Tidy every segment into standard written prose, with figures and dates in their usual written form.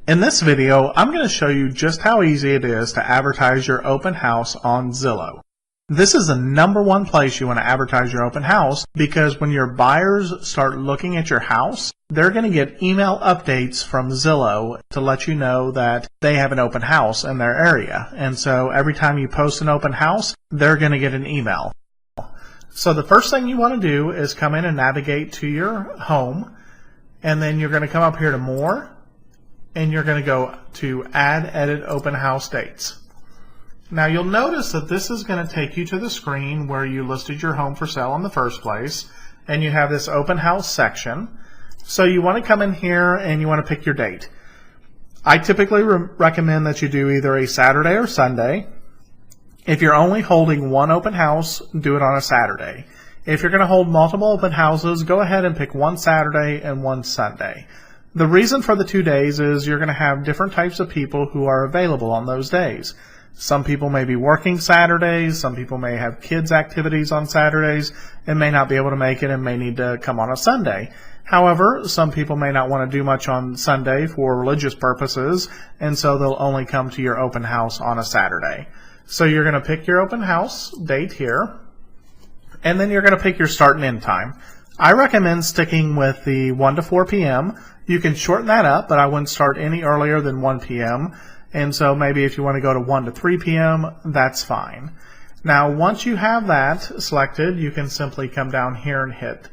In this video, I'm going to show you just how easy it is to advertise your open house on Zillow. This is the #1 place you want to advertise your open house because when your buyers start looking at your house, they're going to get email updates from Zillow to let you know that they have an open house in their area. And so every time you post an open house, they're going to get an email. So the first thing you want to do is come in and navigate to your home, and then you're going to come up here to More, and you're going to go to Add Edit Open House Dates. Now you'll notice that this is going to take you to the screen where you listed your home for sale in the first place, and you have this open house section. So you want to come in here and you want to pick your date. I typically recommend that you do either a Saturday or Sunday. If you're only holding one open house, do it on a Saturday. If you're going to hold multiple open houses, go ahead and pick one Saturday and one Sunday. The reason for the 2 days is you're going to have different types of people who are available on those days. Some people may be working Saturdays, some people may have kids activities on Saturdays and may not be able to make it and may need to come on a Sunday. However, some people may not want to do much on Sunday for religious purposes, and so they'll only come to your open house on a Saturday. So you're going to pick your open house date here, and then you're going to pick your start and end time. I recommend sticking with the 1 to 4 p.m. You can shorten that up, but I wouldn't start any earlier than 1 p.m. And so maybe if you want to go to 1 to 3 p.m., that's fine. Now, once you have that selected, you can simply come down here and hit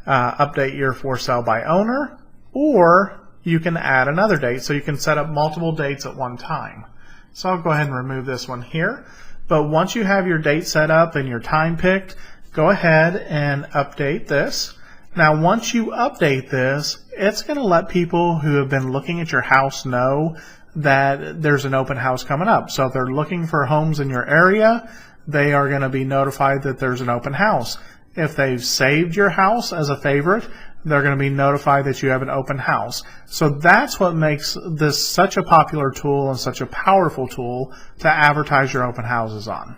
Update Your For Sale by Owner, or you can add another date, so you can set up multiple dates at one time. So I'll go ahead and remove this one here. But once you have your date set up and your time picked, go ahead and update this. Now, once you update this, it's going to let people who have been looking at your house know that there's an open house coming up. So if they're looking for homes in your area, they are going to be notified that there's an open house. If they've saved your house as a favorite, they're going to be notified that you have an open house. So that's what makes this such a popular tool and such a powerful tool to advertise your open houses on.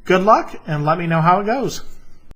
Good luck, and let me know how it goes.